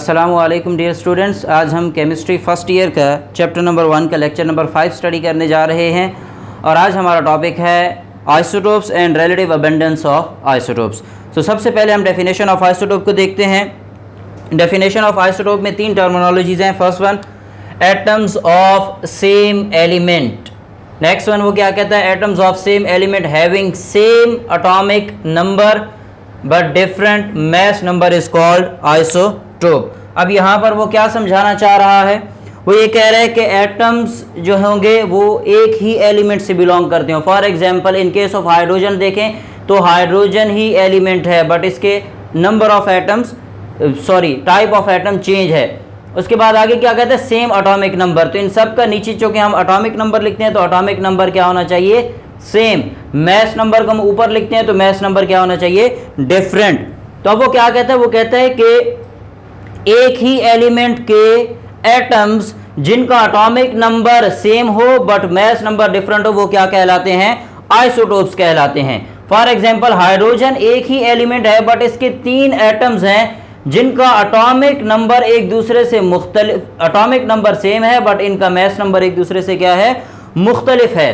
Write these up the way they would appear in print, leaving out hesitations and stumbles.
अस्सलामुअलैकुम dear students, आज हम केमिस्ट्री फर्स्ट ईयर का चैप्टर नंबर 1 का लेक्चर नंबर 5 स्टडी करने जा रहे हैं। और आज हमारा टॉपिक है isotopes and relative abundance of isotopes. तो सबसे पहले हम डेफिनेशन ऑफ आइसोटोप को देखते हैं। डेफिनेशन ऑफ आइसोटोप में 3 टर्मिनोलॉजीज हैं। First one atoms of same element. Next one वो क्या कहता है, atoms of same element having same atomic number but different mass number is called isotope. अब यहाँ पर वो क्या समझाना चाह रहा है, वो ये कह रहा है कि एटम्स जो होंगे वो एक ही एलिमेंट से बिलोंग करते हो। For example in case of hydrogen देखें तो हाइड्रोजन ही एलिमेंट है बट इसके number of atoms type of atom change है। उसके बाद आगे क्या कहते हैं, सेम एटॉमिक नंबर। तो इन सब का नीचे चूंकि हम एटॉमिक नंबर लिखते हैं तो एटॉमिक नंबर क्या होना चाहिए, सेम। मैस नंबर को हम ऊपर लिखते हैं तो मैस नंबर क्या होना चाहिए, डिफरेंट। तो अब वो क्या कहता है, वो कहता है कि एक ही एलिमेंट के एटम्स जिनका एटॉमिक नंबर सेम हो बट मैस नंबर डिफरेंट हो वो क्या कहलाते हैं, आइसोटोप्स कहलाते हैं। फॉर एग्जांपल हाइड्रोजन एक ही एलिमेंट है बट इसके 3 एटम्स हैं जिनका एटॉमिक नंबर एक दूसरे से मुख्तलिफ, एटॉमिक नंबर सेम है बट इनका मैस नंबर एक दूसरे से क्या है, मुख्तलिफ है।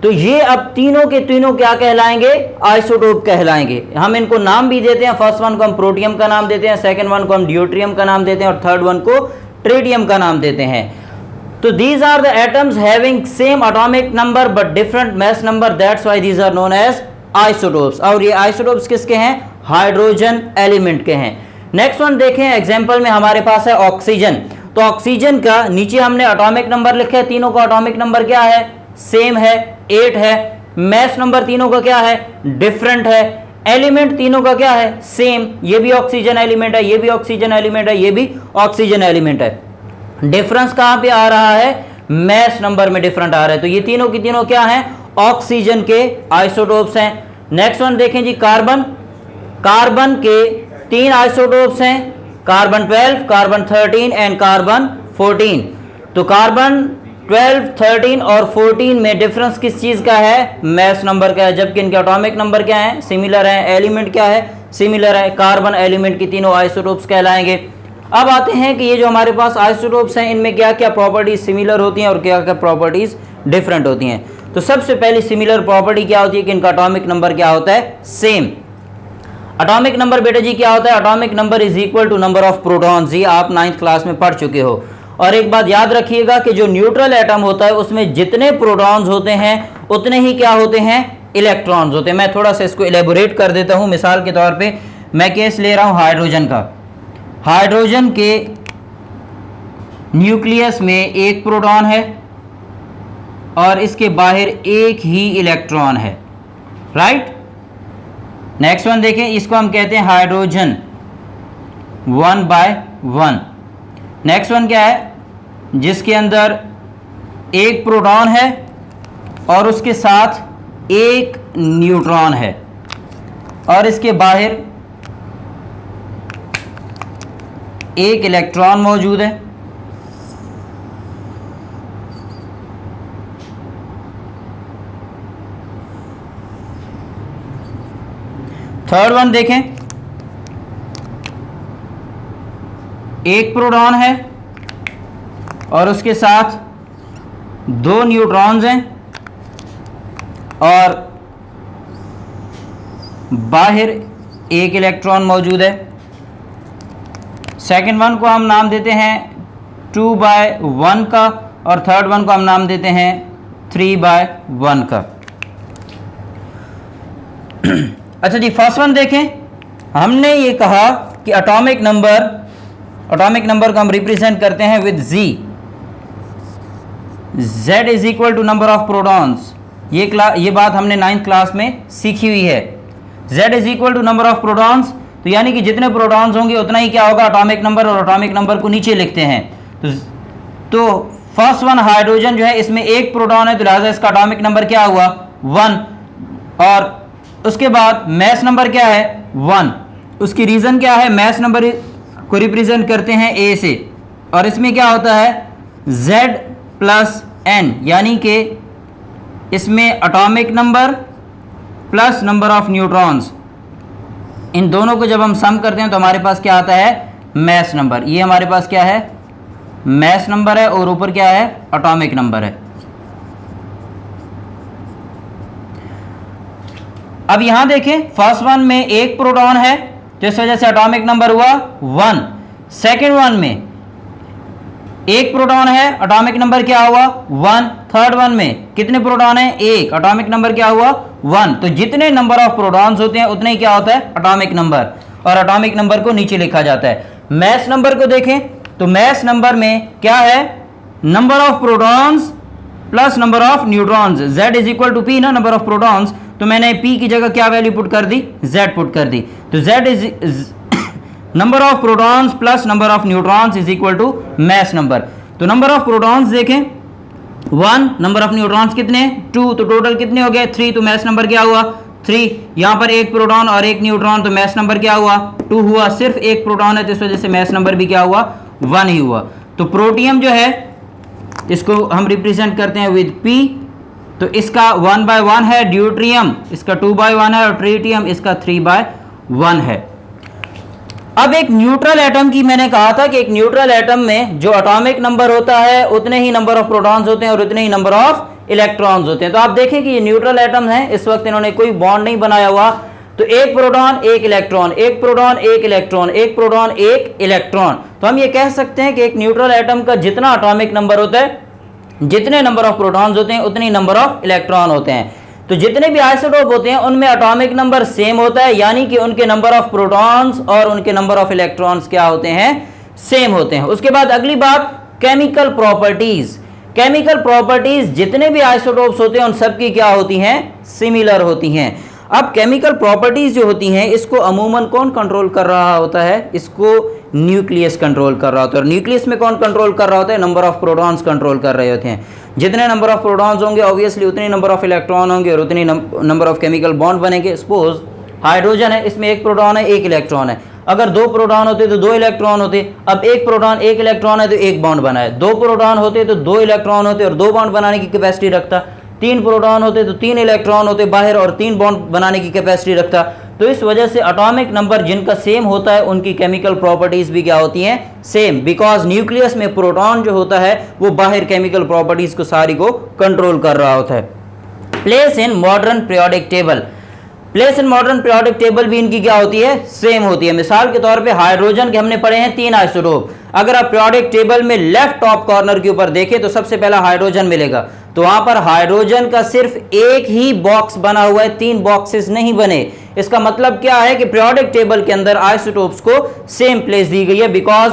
तो ये अब तीनों के तीनों क्या कहलाएंगे, आइसोटोप कहलाएंगे। हम इनको नाम भी देते हैं। फर्स्ट वन को हम प्रोटियम का नाम देते हैं, सेकंड वन को हम ड्यूट्रियम का नाम देते हैं और थर्ड वन को ट्रिटियम का नाम देते हैं। तो these are the atoms having same atomic number but different mass number, that's why these are known as isotopes. और ये आइसोटोप्स किसके हैं, हाइड्रोजन एलिमेंट के हैं। नेक्स्ट वन देखें, एग्जाम्पल में हमारे पास है ऑक्सीजन। तो ऑक्सीजन का नीचे हमने एटॉमिक नंबर लिखा है, तीनों का एटॉमिक नंबर क्या है, सेम है, 8 है। मैस नंबर तीनों का क्या है, डिफरेंट है। एलिमेंट तीनों का क्या है, सेम। ये भी ऑक्सीजन एलिमेंट है, ये भी ऑक्सीजन एलिमेंट है, ये भी ऑक्सीजन एलिमेंट है। डिफरेंस कहां पे आ रहा है, मैस नंबर में डिफरेंट आ रहा है। तो ये तीनों की तीनों क्या हैं, ऑक्सीजन के आइसोटोप्स हैं। नेक्स्ट वन देखें जी, कार्बन। कार्बन के 3 आइसोटोप्स हैं, कार्बन 12, कार्बन 13 एंड कार्बन 14। तो कार्बन 12, 13 और 14 में डिफरेंस किस चीज का है, मैस नंबर का है, जबकि इनके एटॉमिक नंबर क्या है, सिमिलर है। एलिमेंट क्या है, सिमिलर है। कार्बन एलिमेंट की तीनों आइसोटोप्स कहलाएंगे। अब आते हैं कि ये जो हमारे पास आइसोटोप्स हैं इनमें क्या क्या प्रॉपर्टीज सिमिलर होती हैं और क्या क्या प्रॉपर्टीज डिफरेंट होती हैं। तो सबसे पहली सिमिलर प्रॉपर्टी क्या होती है कि इनका एटॉमिक नंबर क्या होता है, सेम। एटॉमिक नंबर बेटा जी क्या होता है, atomic number is equal to number of protons. ये आप 9th क्लास में पढ़ चुके हो। और एक बात याद रखिएगा कि जो न्यूट्रल एटम होता है उसमें जितने प्रोटॉन्स होते हैं उतने ही क्या होते हैं, इलेक्ट्रॉन्स होते हैं। मैं थोड़ा सा इसको इलेबोरेट कर देता हूं। मिसाल के तौर पे मैं केस ले रहा हूं हाइड्रोजन का। हाइड्रोजन के न्यूक्लियस में 1 प्रोटॉन है और इसके बाहर 1 ही इलेक्ट्रॉन है, राइट। नेक्स्ट वन देखें, इसको हम कहते हैं हाइड्रोजन 1/1। नेक्स्ट वन क्या है, जिसके अंदर 1 प्रोटॉन है और उसके साथ 1 न्यूट्रॉन है और इसके बाहर 1 इलेक्ट्रॉन मौजूद है। थर्ड वन देखें, 1 प्रोटॉन है और उसके साथ 2 न्यूट्रॉन्स हैं और बाहर 1 इलेक्ट्रॉन मौजूद है। सेकंड वन को हम नाम देते हैं 2/1 का और थर्ड वन को हम नाम देते हैं 3/1 का। अच्छा जी, फर्स्ट वन देखें, हमने ये कहा कि एटॉमिक नंबर को हम रिप्रेजेंट करते हैं with Z। Z is equal to number of protons. ये बात हमने 9th क्लास में सीखी हुई है। Z is equal to number of protons, तो यानी कि जितने प्रोटॉन्स होंगे उतना ही क्या होगा, एटॉमिक नंबर। और एटॉमिक नंबर को नीचे लिखते हैं। तो फर्स्ट वन हाइड्रोजन जो है इसमें 1 प्रोटॉन है तो लिहाजा इसका एटॉमिक नंबर क्या हुआ, 1। और उसके बाद मैस नंबर क्या है, 1। उसकी रीज़न क्या है, मैस नंबर को रिप्रेजेंट करते हैं A से और इसमें क्या होता है Z+N, यानी कि इसमें atomic number plus number of neutrons, इन दोनों को जब हम सम करते हैं तो हमारे पास क्या आता है मैस नंबर। ये हमारे पास क्या है, मैस नंबर है, और ऊपर क्या है, एटॉमिक नंबर है। अब यहां देखें, फर्स्ट वन में एक प्रोटॉन है तो इस वजह से एटॉमिक नंबर हुआ 1। सेकेंड वन में एक प्रोटॉन है, एटॉमिक नंबर क्या हुआ 1। थर्ड वन में कितने प्रोटॉन है, एक, एटॉमिक नंबर क्या हुआ 1। तो जितने नंबर ऑफ प्रोटॉन्स होते हैं उतने ही क्या होता है, एटॉमिक नंबर, और एटॉमिक नंबर को नीचे लिखा जाता है। मैस नंबर को देखें तो मैस नंबर में क्या है, number of protons plus number of neutrons, Z is equal to P ना, नंबर ऑफ प्रोटॉन्स, तो मैंने P की जगह क्या वैल्यू पुट कर दी, Z पुट कर दी। तो Z is number of protons plus number of neutrons is equal to mass number. तो नंबर ऑफ प्रोटॉन्स देखें 1, नंबर ऑफ न्यूट्रॉन्स कितने 2, तो टोटल कितने हो गए 3, तो मैस नंबर क्या हुआ 3। यहां पर एक प्रोटॉन और एक न्यूट्रॉन, तो मैस नंबर क्या हुआ 2 हुआ। सिर्फ एक प्रोटॉन है तो इस वजह से मैस नंबर भी क्या हुआ 1 ही हुआ। तो प्रोटियम जो है इसको हम रिप्रेजेंट करते हैं विद P, तो इसका 1/1 है, ड्यूट्रियम इसका 2/1 है, और ट्रीटियम इसका 3/1 है। अब एक न्यूट्रल एटम की मैंने कहा था कि एक न्यूट्रल एटम में जो एटॉमिक नंबर होता है उतने ही नंबर ऑफ प्रोटॉन्स होते हैं और उतने ही नंबर ऑफ इलेक्ट्रॉन्स होते हैं। तो आप देखें कि ये न्यूट्रल एटम है, इस वक्त इन्होंने कोई बॉन्ड नहीं बनाया हुआ, तो एक प्रोटॉन एक इलेक्ट्रॉन, एक प्रोटॉन एक इलेक्ट्रॉन, एक प्रोटॉन एक इलेक्ट्रॉन। तो हम ये कह सकते हैं कि एक न्यूट्रल एटम का जितना एटॉमिक नंबर होता है, जितने नंबर ऑफ प्रोटॉन्स होते हैं उतने ही नंबर ऑफ इलेक्ट्रॉन होते हैं। तो जितने भी आइसोटोप होते हैं उनमें एटॉमिक नंबर सेम होता है, यानी कि उनके नंबर ऑफ प्रोटॉन्स और उनके नंबर ऑफ इलेक्ट्रॉन्स क्या होते हैं, सेम होते हैं। उसके बाद अगली बात, केमिकल प्रॉपर्टीज। केमिकल प्रॉपर्टीज जितने भी आइसोटोप्स होते हैं उन सब की क्या होती हैं, सिमिलर होती हैं। अब केमिकल प्रॉपर्टीज जो होती हैं इसको अमूमन कौन कंट्रोल कर रहा होता है, इसको न्यूक्लियस कंट्रोल कर रहा होता है। और न्यूक्लियस में कौन कंट्रोल कर रहा होता है, नंबर ऑफ प्रोटॉन्स कंट्रोल कर रहे होते हैं। जितने नंबर ऑफ प्रोटॉन्स होंगे ऑब्वियसली उतने नंबर ऑफ इलेक्ट्रॉन होंगे और उतनी नंबर ऑफ केमिकल बॉन्ड बनेंगे। सपोज हाइड्रोजन है, इसमें एक प्रोटॉन है एक इलेक्ट्रॉन है, अगर 2 प्रोटॉन होते तो 2 इलेक्ट्रॉन होते। अब एक प्रोटॉन एक इलेक्ट्रॉन है तो एक बॉन्ड बना है, 2 प्रोटॉन होते तो 2 इलेक्ट्रॉन होते और 2 बॉन्ड बनाने की कैपेसिटी रखता, 3 प्रोटॉन होते तो 3 इलेक्ट्रॉन होते बाहर और 3 बॉन्ड बनाने की कैपेसिटी रखता। तो इस वजह से एटॉमिक नंबर जिनका सेम होता है उनकी केमिकल प्रॉपर्टीज भी क्या होती हैं, सेम, बिकॉज न्यूक्लियस में प्रोटॉन जो होता है वो बाहर केमिकल प्रॉपर्टीज को सारी को कंट्रोल कर रहा होता है। Place in modern periodic table, place in modern periodic table भी इनकी क्या होती है, सेम होती है। मिसाल के तौर पे हाइड्रोजन के हमने पढ़े हैं 3 आइसोटोप, अगर आप पीरियोडिक टेबल में लेफ्ट टॉप कॉर्नर के ऊपर देखें तो सबसे पहला हाइड्रोजन मिलेगा, तो वहां पर हाइड्रोजन का सिर्फ एक ही बॉक्स बना हुआ है, 3 बॉक्सेस नहीं बने। इसका मतलब क्या है कि पीरियोडिक टेबल के अंदर आइसोटोप्स को सेम प्लेस दी गई है, बिकॉज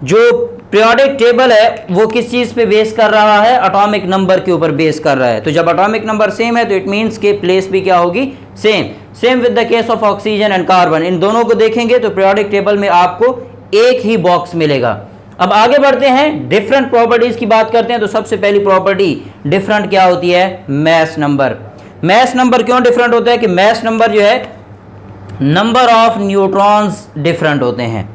जो पीरियोडिक टेबल है वो किस चीज पे बेस कर रहा है, एटॉमिक नंबर के ऊपर बेस कर रहा है। तो जब एटॉमिक नंबर सेम है तो इट मींस के प्लेस भी क्या होगी, same. Same with the case of oxygen and carbon, इन दोनों को देखेंगे तो पीरियोडिक टेबल में आपको एक ही बॉक्स मिलेगा। अब आगे बढ़ते हैं, डिफरेंट प्रॉपर्टीज की बात करते हैं। तो सबसे पहली प्रॉपर्टी डिफरेंट क्या होती है, मैस नंबर। मैस नंबर क्यों डिफरेंट होता है कि मैस नंबर जो है नंबर ऑफ न्यूट्रॉन्स डिफरेंट होते हैं,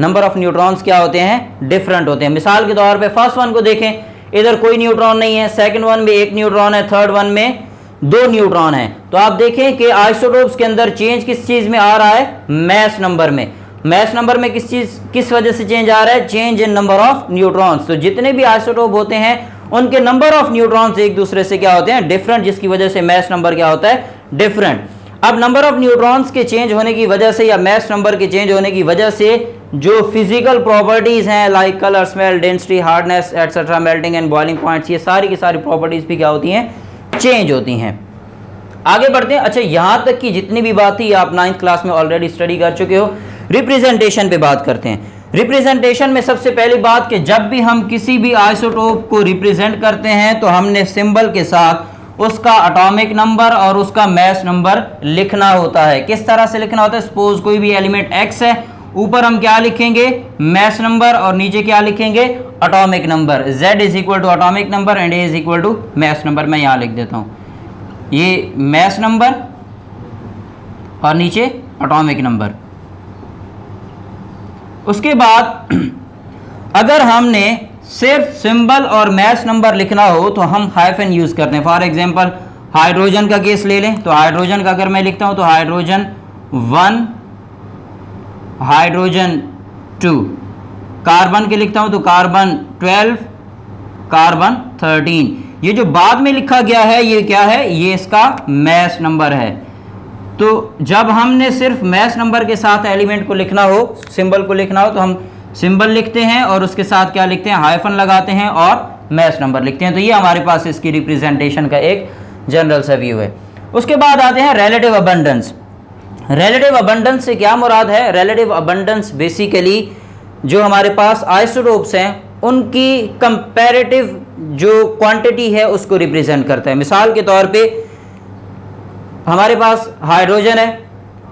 नंबर ऑफ न्यूट्रॉन्स क्या होते हैं, डिफरेंट होते हैं। मिसाल के तौर पे फर्स्ट वन को देखें, इधर कोई न्यूट्रॉन नहीं है, सेकंड वन में एक न्यूट्रॉन है, थर्ड वन में 2 न्यूट्रॉन है। तो आप देखें कि आइसोटोप्स के अंदर चेंज किस चीज में आ रहा है, मैस नंबर में। मैस नंबर में किस वजह से चेंज आ रहा है, change in number of neutrons. तो जितने भी आइसोटोप होते हैं उनके नंबर ऑफ न्यूट्रॉन्स एक दूसरे से क्या होते हैं, डिफरेंट, जिसकी वजह से मैस नंबर क्या होता है, डिफरेंट। अब नंबर ऑफ न्यूट्रॉन्स के चेंज होने की वजह से या मैस नंबर के चेंज होने की वजह से जो फिजिकल प्रॉपर्टीज हैं like colour, smell, density, hardness etcetera, melting and boiling points, ये सारी की सारी प्रॉपर्टीज भी क्या होती हैं, चेंज होती हैं। आगे बढ़ते हैं। अच्छा, यहां तक की जितनी भी बात थी आप 9th क्लास में ऑलरेडी स्टडी कर चुके हो। रिप्रेजेंटेशन पे बात करते हैं। रिप्रेजेंटेशन में सबसे पहली बात कि जब भी हम किसी भी आइसोटोप को रिप्रेजेंट करते हैं तो हमने सिंबल के साथ उसका एटॉमिक नंबर और उसका मैस नंबर लिखना होता है। किस तरह से लिखना होता है, सपोज कोई भी एलिमेंट x है, ऊपर हम क्या लिखेंगे, मैस नंबर, और नीचे क्या लिखेंगे, atomic number. z is equal to atomic number and a is equal to mass number. मैं यहाँ लिख देता हूँ, ये मैस नंबर और नीचे एटॉमिक नंबर। उसके बाद अगर हमने सिर्फ सिंबल और मैस नंबर लिखना हो तो हम हाइफन यूज करते हैं। फॉर एग्जांपल हाइड्रोजन का केस ले लें, तो हाइड्रोजन का अगर मैं लिखता हूं तो हाइड्रोजन 1, हाइड्रोजन 2। कार्बन के लिखता हूं तो कार्बन 12, कार्बन 13। ये जो बाद में लिखा गया है ये क्या है, ये इसका मैस नंबर है। तो जब हमने सिर्फ मैस नंबर के साथ एलिमेंट को लिखना हो, सिंबल को लिखना हो, तो हम सिंबल लिखते हैं और उसके साथ क्या लिखते हैं, हाइफन लगाते हैं और मैस नंबर लिखते हैं। तो ये हमारे पास इसकी रिप्रेजेंटेशन का एक जनरल सा व्यू है। उसके बाद आते हैं रिलेटिव अबंडेंस। रिलेटिव अबंडेंस से क्या मुराद है? रिलेटिव अबंडेंस बेसिकली जो हमारे पास आइसोटोप्स हैं उनकी कंपैरेटिव जो क्वांटिटी है उसको रिप्रेजेंट करता है। मिसाल के तौर पे हमारे पास हाइड्रोजन है,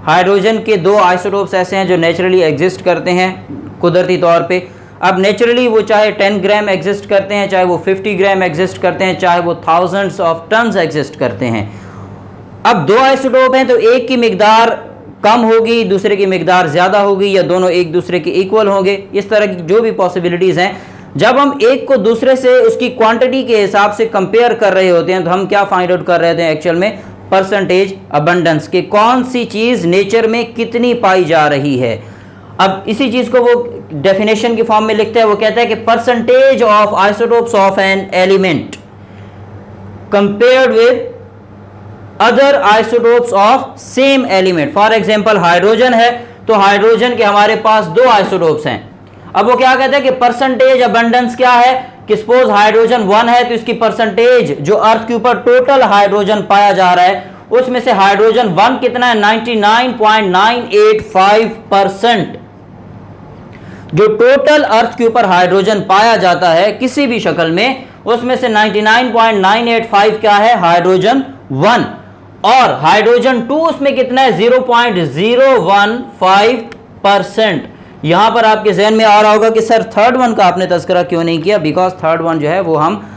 हाइड्रोजन के दो आइसोटोप्स ऐसे हैं जो नेचुरली एग्जिस्ट करते हैं कुदरती तौर पे। अब नेचुरली वो चाहे 10 ग्राम एग्जिस्ट करते हैं, चाहे वो 50 ग्राम एग्जिस्ट करते हैं, चाहे वो थाउजेंड्स ऑफ टन्स एग्जिस्ट करते हैं। अब दो आइसोटोप हैं तो एक की मिकदार कम होगी, दूसरे की मिकदार ज़्यादा होगी, या दोनों एक दूसरे के इक्वल होंगे। इस तरह की जो भी पॉसिबिलिटीज़ हैं, जब हम एक को दूसरे से उसकी क्वांटिटी के हिसाब से कंपेयर कर रहे होते हैं तो हम क्या फाइंड आउट कर रहे होते हैं एक्चुअल में? परसेंटेज अबंडेंस के कौन सी चीज़ नेचर में कितनी पाई जा रही है। अब इसी चीज़ को वो डेफिनेशन की फॉर्म में लिखता है, वो कहता है कि percentage of isotopes of an element compared with other isotopes of same element. For example hydrogen है तो हाइड्रोजन के हमारे पास दो आइसोटोप्स हैं। अब वो क्या कहते हैं कि परसेंटेज अबंडेंस क्या है कि सपोज हाइड्रोजन 1 है तो इसकी परसेंटेज जो अर्थ के ऊपर टोटल हाइड्रोजन पाया जा रहा है उसमें से हाइड्रोजन 1 कितना है? 99.985%। जो टोटल अर्थ के ऊपर हाइड्रोजन पाया जाता है किसी भी शक्ल में, उसमें से 99.985 क्या है? हाइड्रोजन 1। और हाइड्रोजन 2 उसमें कितना है? 0.015%। यहां पर आपके जहन में आ रहा होगा कि सर थर्ड वन का आपने तज़किरा क्यों नहीं किया? बिकॉज थर्ड वन जो है वो हम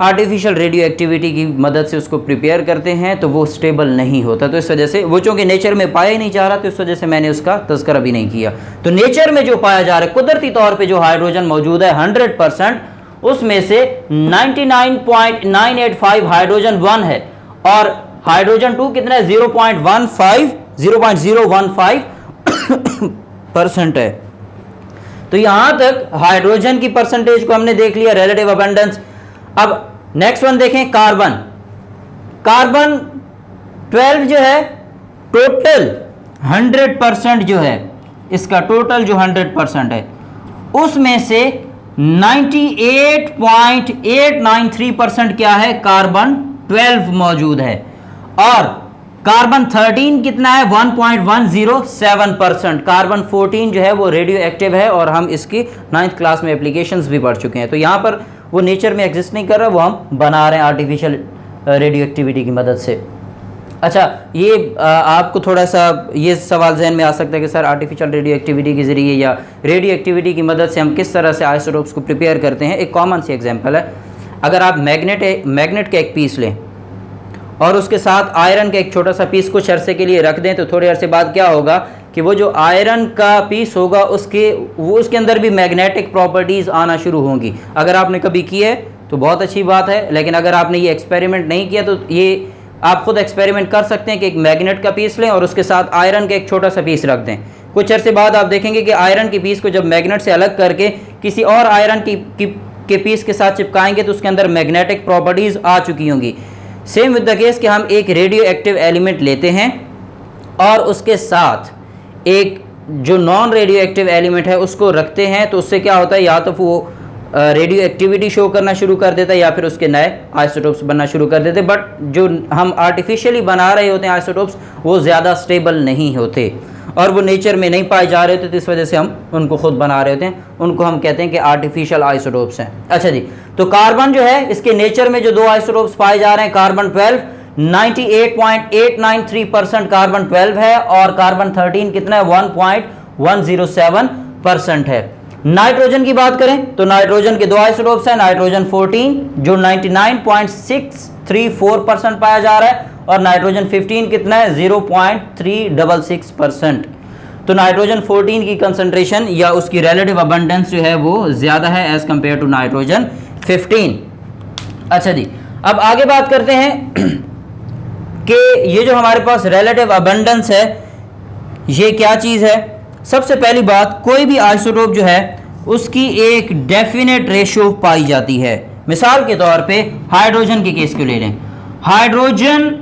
आर्टिफिशियल रेडियो एक्टिविटी की मदद से उसको प्रिपेयर करते हैं तो वो स्टेबल नहीं होता, तो इस वजह से वो चूँकि नेचर में पाया ही नहीं जा रहा तो इस वजह से मैंने उसका तज़किरा भी नहीं किया। तो नेचर में जो पाया जा रहा है कुदरती तौर पे जो हाइड्रोजन मौजूद है 100%, उसमेमें से 99.985 हाइड्रोजन 1 है और हाइड्रोजन 2 कितना है? 0.15% है। तो यहां तक हाइड्रोजन की परसेंटेज को हमने देख लिया, रिलेटिव अबंडेंस। अब नेक्स्ट वन देखें, कार्बन। कार्बन 12 जो है टोटल 100% जो है इसका टोटल जो 100% है उसमें से 98.893% क्या है? कार्बन 12 मौजूद है। और कार्बन 13 कितना है? 1.107%। कार्बन 14 जो है वो रेडियो एक्टिव है और हम इसकी 9th क्लास में एप्लीकेशंस भी पढ़ चुके हैं। तो यहाँ पर वो नेचर में एग्जिस्ट नहीं कर रहा, वो हम बना रहे हैं आर्टिफिशियल रेडियो एक्टिविटी की मदद से। अच्छा, ये आपको थोड़ा सा ये सवाल जहन में आ सकता है कि सर आर्टिफिशियल रेडियो एक्टिविटी के ज़रिए या रेडियो एक्टिविटी की मदद से हम किस तरह से आइसोटोप्स को प्रिपेयर करते हैं। एक कॉमन सी एग्जांपल है, अगर आप मैग्नेट का एक पीस लें और उसके साथ आयरन का एक छोटा सा पीस कुछ अरसे के लिए रख दें तो थोड़े अरसे बाद क्या होगा कि वो जो आयरन का पीस होगा उसके अंदर भी मैग्नेटिक प्रॉपर्टीज़ आना शुरू होंगी। अगर आपने कभी की है तो बहुत अच्छी बात है, लेकिन अगर आपने ये एक्सपेरिमेंट नहीं किया तो ये आप खुद एक्सपेरिमेंट कर सकते हैं कि एक मैग्नेट का पीस लें और उसके साथ आयरन का एक छोटा सा पीस रख दें। कुछ अरसे बाद आप देखेंगे कि आयरन के पीस को जब मैग्नेट से अलग करके किसी और आयरन के पीस के साथ चिपकाएंगे तो उसके अंदर मैग्नेटिक प्रॉपर्टीज़ आ चुकी होंगी। सेम विद द केस कि हम एक रेडियो एक्टिव एलिमेंट लेते हैं और उसके साथ एक जो नॉन रेडियो एक्टिव एलिमेंट है उसको रखते हैं, तो उससे क्या होता है, या तो वो रेडियो एक्टिविटी शो करना शुरू कर देता है या फिर उसके नए आइसोटोप्स बनना शुरू कर देते। बट जो हम आर्टिफिशियली बना रहे होते हैं आइसोटोप्स वो ज़्यादा स्टेबल नहीं होते और वो नेचर में नहीं पाए जा रहे होते, तो इस वजह से हम उनको खुद बना रहे होते हैं। उनको हम कहते हैं कि आर्टिफिशियल आइसोटोप्स हैं। अच्छा जी, तो कार्बन जो है इसके नेचर में जो दो आइसोटोप्स पाए जा रहे हैं, कार्बन 12 98.893% कार्बन 12 है और कार्बन 13 कितना है? 1.107% है। नाइट्रोजन की बात करें तो नाइट्रोजन के दो आइसोटोप्स हैं, नाइट्रोजन 14 जो 99.634% पाया जा रहा है और नाइट्रोजन 15 कितना है? 0.366%। तो नाइट्रोजन 14 की कंसंट्रेशन या उसकी रिलेटिव अबंडेंस जो है वो ज़्यादा है एज कंपेयर टू नाइट्रोजन 15। अच्छा जी, अब आगे बात करते हैं कि ये जो हमारे पास रिलेटिव अबंडेंस है ये क्या चीज़ है। सबसे पहली बात, कोई भी आइसोटोप जो है उसकी एक डेफिनेट रेशियो पाई जाती है। मिसाल के तौर पे हाइड्रोजन के केस को ले लें। हाइड्रोजन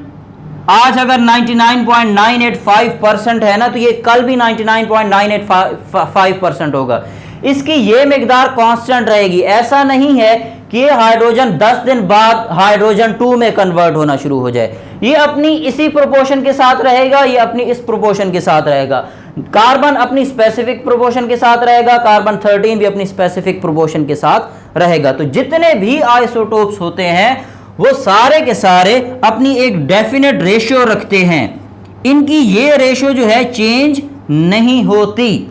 आज अगर 99.985% है ना, तो ये कल भी 99.985% होगा। इसकी ये मिकदार कांस्टेंट रहेगी। ऐसा नहीं है कि हाइड्रोजन 10 दिन बाद हाइड्रोजन 2 में कन्वर्ट होना शुरू हो जाए। ये अपनी इसी प्रोपोर्शन के साथ रहेगा, ये अपनी इस प्रोपोर्शन के साथ रहेगा। कार्बन अपनी स्पेसिफिक प्रोपोर्शन के साथ रहेगा, कार्बन 13 भी अपनी स्पेसिफिक प्रोपोर्शन के साथ रहेगा। तो जितने भी आइसोटोप्स होते हैं वो सारे के सारे अपनी एक डेफिनेट रेशियो रखते हैं। इनकी ये रेशियो जो है चेंज नहीं होती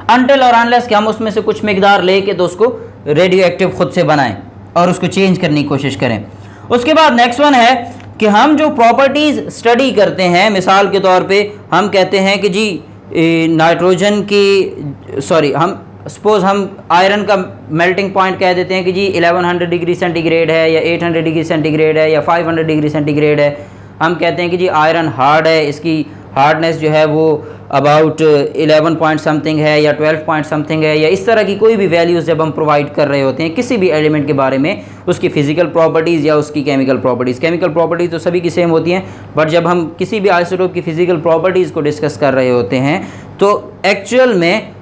अनटिल और अनलेस कि हम उसमें से कुछ मिकदार लेके तो उसको रेडियो एक्टिव खुद से बनाएं और उसको चेंज करने की कोशिश करें। उसके बाद नेक्स्ट वन है कि हम जो प्रॉपर्टीज स्टडी करते हैं, मिसाल के तौर पे हम कहते हैं कि जी नाइट्रोजन की हम सपोज हम आयरन का मेल्टिंग पॉइंट कह देते हैं कि जी 1100 डिग्री सेंटीग्रेड है या 800 डिग्री सेंटीग्रेड है या 500 डिग्री सेंटीग्रेड है। हम कहते हैं कि जी आयरन हार्ड है, इसकी हार्डनेस जो है वो अबाउट 11 पॉइंट समथिंग है या 12 पॉइंट समथिंग है, या इस तरह की कोई भी वैल्यूज़ जब हम प्रोवाइड कर रहे होते हैं किसी भी एलिमेंट के बारे में, उसकी फिजिकल प्रॉपर्टीज़ या उसकी केमिकल प्रॉपर्टीज़ तो सभी की सेम होती हैं, बट जब हम किसी भी आइसोटोप की फिजिकल प्रॉपर्टीज़ को डिस्कस कर रहे होते हैं तो एक्चुअल में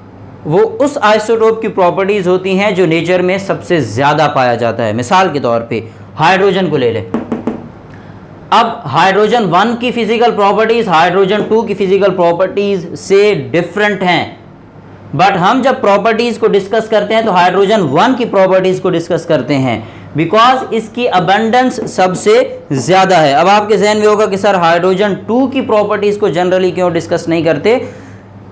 वो उस आइसोटोप की प्रॉपर्टीज़ होती हैं जो नेचर में सबसे ज़्यादा पाया जाता है। मिसाल के तौर पे हाइड्रोजन को ले लें। अब हाइड्रोजन 1 की फिजिकल प्रॉपर्टीज़ हाइड्रोजन 2 की फिजिकल प्रॉपर्टीज़ से डिफरेंट हैं, बट हम जब प्रॉपर्टीज़ को डिस्कस करते हैं तो हाइड्रोजन 1 की प्रॉपर्टीज़ को डिस्कस करते हैं बिकॉज इसकी अबंडेंस सबसे ज़्यादा है। अब आपके जहन में होगा कि सर हाइड्रोजन 2 की प्रॉपर्टीज़ को जनरली क्यों डिस्कस नहीं करते।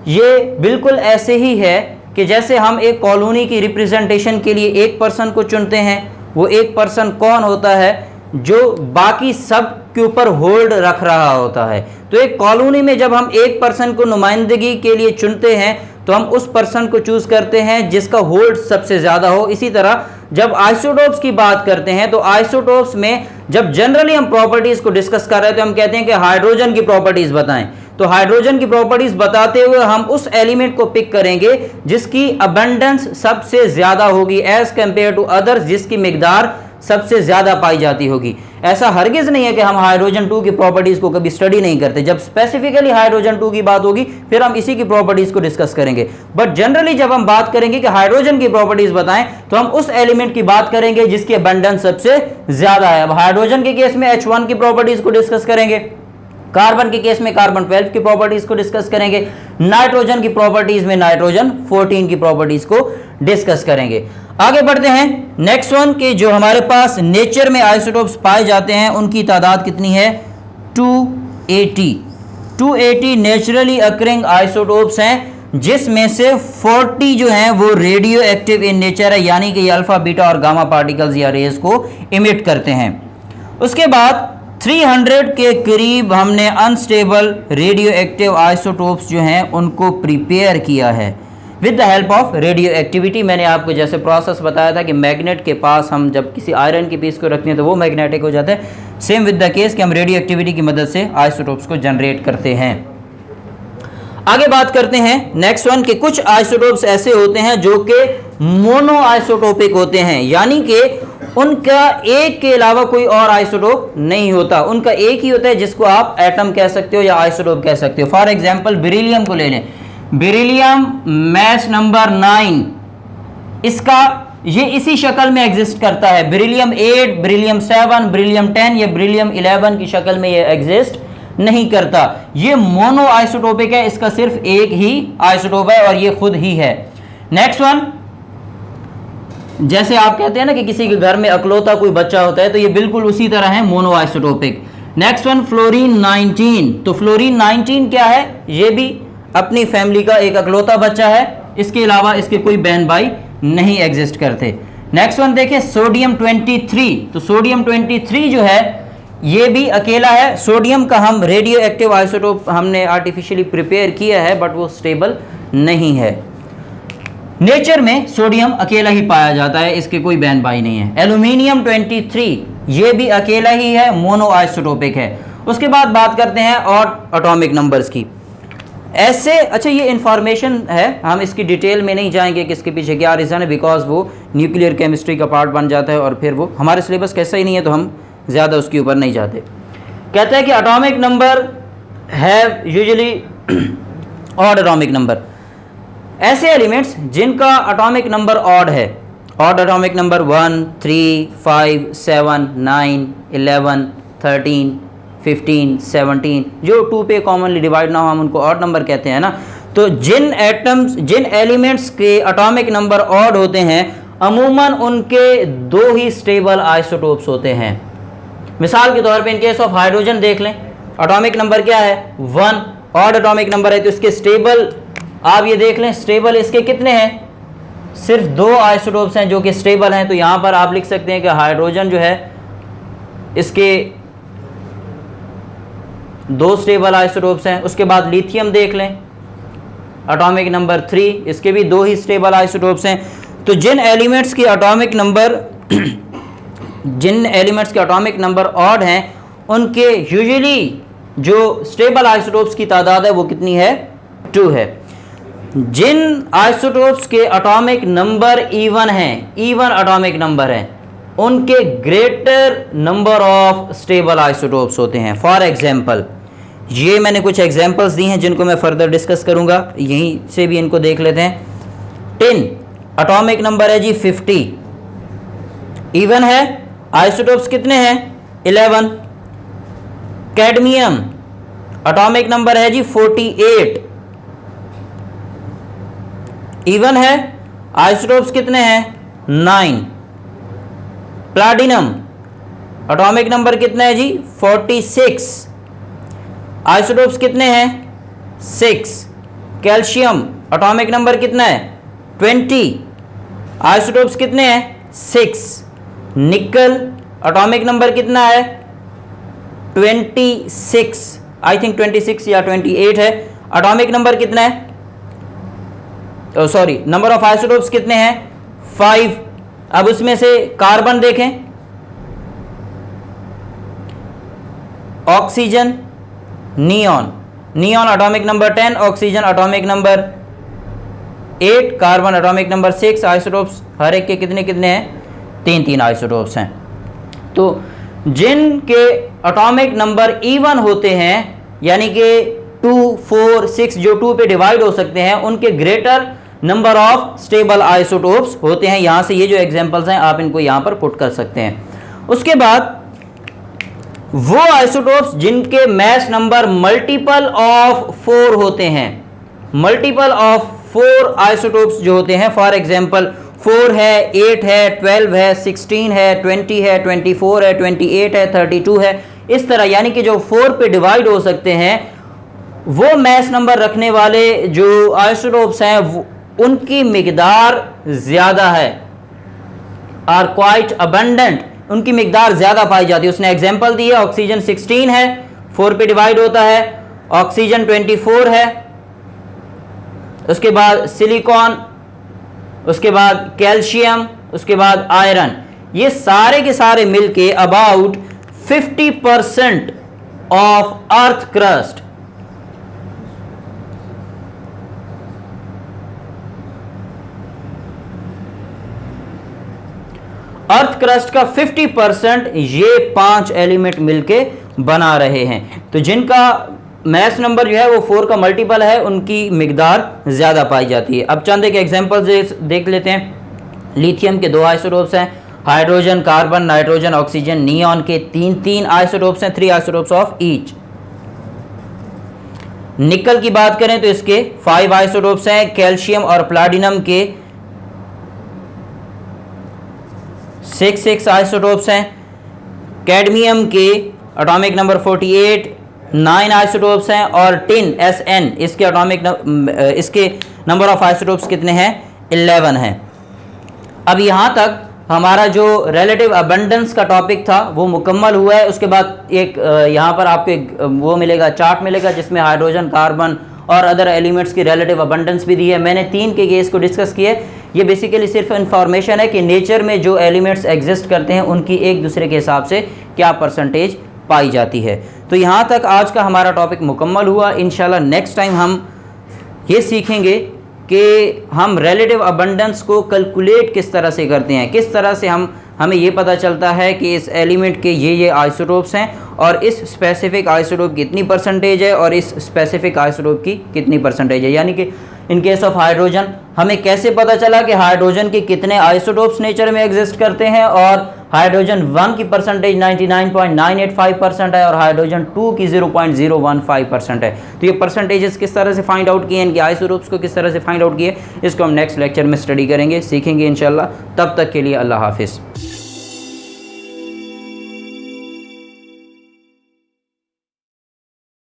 ये बिल्कुल ऐसे ही है कि जैसे हम एक कॉलोनी की रिप्रेजेंटेशन के लिए एक पर्सन को चुनते हैं, वो एक पर्सन कौन होता है जो बाकी सब के ऊपर होल्ड रख रहा होता है। तो एक कॉलोनी में जब हम एक पर्सन को नुमाइंदगी के लिए चुनते हैं तो हम उस पर्सन को चूज करते हैं जिसका होल्ड सबसे ज़्यादा हो। इसी तरह जब आइसोटोप्स की बात करते हैं तो आइसोटोप्स में जब जनरली हम प्रॉपर्टीज़ को डिस्कस कर रहे हैं तो हम कहते हैं कि हाइड्रोजन की प्रॉपर्टीज़ बताएं। तो हाइड्रोजन की प्रॉपर्टीज़ बताते हुए हम उस एलिमेंट को पिक करेंगे जिसकी अबंडेंस सबसे ज़्यादा होगी एज कंपेयर टू अदर्स, जिसकी मिकदार सबसे ज़्यादा पाई जाती होगी। ऐसा हरगिज़ नहीं है कि हम हाइड्रोजन 2 की प्रॉपर्टीज़ को कभी स्टडी नहीं करते। जब स्पेसिफिकली हाइड्रोजन 2 की बात होगी फिर हम इसी की प्रॉपर्टीज़ को डिस्कस करेंगे, बट जनरली जब हम बात करेंगे कि हाइड्रोजन की प्रॉपर्टीज़ बताएं तो हम उस एलिमेंट की बात करेंगे जिसकी अबंडेंस सबसे ज़्यादा है। अब हाइड्रोजन के केस में H1 की प्रॉपर्टीज़ को डिस्कस करेंगे, कार्बन के केस में कार्बन 12 की प्रॉपर्टीज को डिस्कस करेंगे, नाइट्रोजन की प्रॉपर्टीज में नाइट्रोजन 14 की प्रॉपर्टीज को डिस्कस करेंगे। आगे बढ़ते हैं नेक्स्ट वन के जो हमारे पास नेचर में आइसोटोप्स पाए जाते हैं उनकी तादाद कितनी है 280 नेचुरली अकरिंग आइसोटोप्स हैं जिसमें से 40 जो हैं वो रेडियो एक्टिव इन नेचर है, यानी कि ये अल्फा बीटा और गामा पार्टिकल्स या रेज को इमिट करते हैं। उसके बाद 300 के करीब हमने अनस्टेबल रेडियो एक्टिव आइसोटोप्स जो हैं उनको प्रिपेयर किया है with the help of radio activity. मैंने आपको जैसे प्रोसेस बताया था कि मैग्नेट के पास हम जब किसी आयरन की पीस को रखते हैं तो वो मैग्नेटिक हो जाता है, सेम विद द केस कि हम रेडियो एक्टिविटी की मदद से आइसोटोप्स को जनरेट करते हैं। आगे बात करते हैं नेक्स्ट वन के कुछ आइसोटोप्स ऐसे होते हैं जो कि मोनो आइसोटोपिक होते हैं, यानी कि उनका एक के अलावा कोई और आइसोटोप नहीं होता, उनका एक ही होता है जिसको आप एटम कह सकते हो या आइसोटोप कह सकते हो। फॉर एग्जांपल बेरिलियम को ले लें, बेरिलियम मैच नंबर 9 इसका ये इसी शक्ल में एग्जिस्ट करता है। बेरिलियम 8, बेरिलियम 7, बेरिलियम 10 या बेरिलियम 11 की शक्ल में ये एग्जिस्ट नहीं करता। ये मोनो आइसोटोपिक है, इसका सिर्फ एक ही आइसोटोप है और ये खुद ही है। नेक्स्ट वन, जैसे आप कहते हैं ना कि किसी के घर में अकलौता कोई बच्चा होता है, तो ये बिल्कुल उसी तरह है, mono isotopic. Next one fluorine 19, तो फ्लोरीन 19 क्या है, ये भी अपनी फैमिली का एक अकलौता बच्चा है, इसके अलावा इसके कोई बहन भाई नहीं एग्जिस्ट करते। नेक्स्ट वन देखिए सोडियम 23, तो सोडियम 23 जो है ये भी अकेला है। सोडियम का हम रेडियो एक्टिव आइसोटोप हमने आर्टिफिशियली प्रिपेयर किया है बट वो स्टेबल नहीं है। नेचर में सोडियम अकेला ही पाया जाता है, इसके कोई बहन भाई नहीं है। एल्यूमिनियम 23 ये भी अकेला ही है, मोनो आइसोटोपिक है। उसके बाद बात करते हैं और एटॉमिक नंबर्स की। ऐसे, अच्छा ये इन्फॉर्मेशन है, हम इसकी डिटेल में नहीं जाएंगे कि इसके पीछे क्या रीज़न है, बिकॉज वो न्यूक्लियर केमिस्ट्री का पार्ट बन जाता है और फिर वो हमारे सिलेबस कैसा ही नहीं है तो हम ज़्यादा उसके ऊपर नहीं जाते। कहते हैं कि atomic number have usually odd atomic number, ऐसे एलिमेंट्स जिनका एटॉमिक नंबर ऑड है, ऑड एटॉमिक नंबर 1, 3, 5, 7, 9, 11, 13, 15, 17, जो 2 पे कॉमनली डिवाइड ना हो हम उनको ऑड नंबर कहते हैं ना। तो जिन एटम्स, जिन एलिमेंट्स के एटॉमिक नंबर ऑड होते हैं अमूमन उनके 2 ही स्टेबल आइसोटोप्स होते हैं। मिसाल के तौर पे इन केस ऑफ हाइड्रोजन देख लें, एटॉमिक नंबर क्या है 1, ऑड एटॉमिक नंबर है तो इसके स्टेबल, आप ये देख लें स्टेबल इसके कितने हैं, सिर्फ 2 आइसोटोप्स हैं जो कि स्टेबल हैं। तो यहाँ पर आप लिख सकते हैं कि हाइड्रोजन जो है इसके 2 स्टेबल आइसोटोप्स हैं। उसके बाद लिथियम देख लें, एटॉमिक नंबर 3, इसके भी 2 ही स्टेबल आइसोटोप्स हैं। तो जिन एलिमेंट्स की एटॉमिक नंबर ऑड हैं उनके यूजुअली जो स्टेबल आइसोटोप्स की तादाद है वो कितनी है, 2 है। जिन आइसोटोप्स के एटॉमिक नंबर इवन हैं, इवन एटॉमिक नंबर हैं, उनके greater number of stable isotopes होते हैं। फॉर एग्जांपल, ये मैंने कुछ एग्जांपल्स दी हैं जिनको मैं फर्दर डिस्कस करूंगा, यहीं से भी इनको देख लेते हैं। टिन एटॉमिक नंबर है जी 50, इवन है, आइसोटोप्स कितने हैं 11। कैडमियम एटॉमिक नंबर है जी 48, इवन है, आइसोटोप्स कितने हैं 9। प्लैटिनम एटॉमिक नंबर कितना है जी 46, आइसोटोप्स कितने हैं 6। कैल्शियम एटॉमिक नंबर कितना है 20, आइसोटोप्स कितने हैं 6। निकल एटॉमिक नंबर कितना है 26, आई थिंक 26 या 28 है। एटॉमिक नंबर कितना है, सॉरी नंबर ऑफ आइसोटोप्स कितने हैं 5। अब उसमें से कार्बन देखें, oxygen, neon, neon atomic number 10, oxygen atomic number 8, carbon atomic number 6। Isotopes हर एक के कितने कितने हैं 3-3 आइसोटोप्स हैं। तो जिनके एटॉमिक नंबर इवन होते हैं यानी कि 2, 4, 6 जो 2 पे डिवाइड हो सकते हैं, उनके greater number of stable isotopes होते हैं। यहां से ये जो एग्जांपल्स हैं आप इनको यहां पर पुट कर सकते हैं। उसके बाद वो आइसोटोप्स जिनके मैस नंबर मल्टीपल ऑफ 4 होते हैं, मल्टीपल ऑफ 4 आइसोटोप्स जो होते हैं, फॉर एग्जांपल 4 है, 8 है, 12 है, 16 है, 20 है, 24 है, 28 है, 32 है, इस तरह यानी कि जो 4 पे डिवाइड हो सकते हैं, वो मैस नंबर रखने वाले जो आइसोटोप्स हैं उनकी मिकदार ज़्यादा है, आर क्वाइट अबंडेंट, उनकी मिकदार ज़्यादा पाई जाती है। उसने एग्जांपल दी है, ऑक्सीजन 16 है, 4 पे डिवाइड होता है, ऑक्सीजन 24 है, उसके बाद सिलिकॉन, उसके बाद कैल्शियम, उसके बाद आयरन, ये सारे के सारे मिलके about 50% of earth crust, earth crust का 50% ये 5 एलिमेंट मिलके बना रहे हैं। तो जिनका मैस नंबर जो है वो 4 का मल्टीपल है, उनकी मिकदार ज़्यादा पाई जाती है। अब चंद एक एग्जांपल्स देख लेते हैं। लिथियम के 2 आइसोटोप्स हैं, hydrogen, carbon, nitrogen, oxygen, neon के 3-3 आइसोटोप्स हैं, 3 आइसोटोप्स ऑफ ईच। निकल की बात करें तो इसके 5 आइसोटोप्स हैं, कैल्शियम और प्लैटिनम के 6 आइसोटोप्स हैं, कैडमियम के एटॉमिक नंबर 48 9 आइसोटोप्स हैं, और टिन SN इसके इसके नंबर ऑफ आइसोटोप्स कितने हैं 11 हैं। अब यहाँ तक हमारा जो रिलेटिव अबंडेंस का टॉपिक था वो मुकम्मल हुआ है। उसके बाद एक यहाँ पर आपको एक वो मिलेगा, चार्ट मिलेगा जिसमें हाइड्रोजन, कार्बन और अदर एलिमेंट्स की रिलेटिव अबंडेंस भी दी है। मैंने 3 के केस को डिस्कस किए। ये बेसिकली सिर्फ इंफॉर्मेशन है कि नेचर में जो एलिमेंट्स एग्जिस्ट करते हैं उनकी एक दूसरे के हिसाब से क्या परसेंटेज पाई जाती है। तो यहाँ तक आज का हमारा टॉपिक मुकम्मल हुआ। इंशाल्लाह नेक्स्ट टाइम हम ये सीखेंगे कि हम रिलेटिव अबंडेंस को कैलकुलेट किस तरह से करते हैं, किस तरह से हमें ये पता चलता है कि इस एलिमेंट के ये आइसोटोप्स हैं और इस स्पेसिफिक आइसोटोप की कितनी परसेंटेज है और इस स्पेसिफिक आइसोटोप की कितनी परसेंटेज है। यानी कि इन केस ऑफ हाइड्रोजन हमें कैसे पता चला कि हाइड्रोजन के कितने आइसोटोप्स नेचर में एग्जिस्ट करते हैं, और हाइड्रोजन 1 की परसेंटेज 99.985% है और हाइड्रोजन 2 की 0.015% है। तो ये परसेंटेजेस किस तरह से फाइंड आउट किए, इनके आइसोटोप्स को किस तरह से फाइंड आउट किए, इसको हम नेक्स्ट लेक्चर में स्टडी करेंगे, सीखेंगे इंशाल्लाह। तब तक के लिए अल्लाह हाफिज़।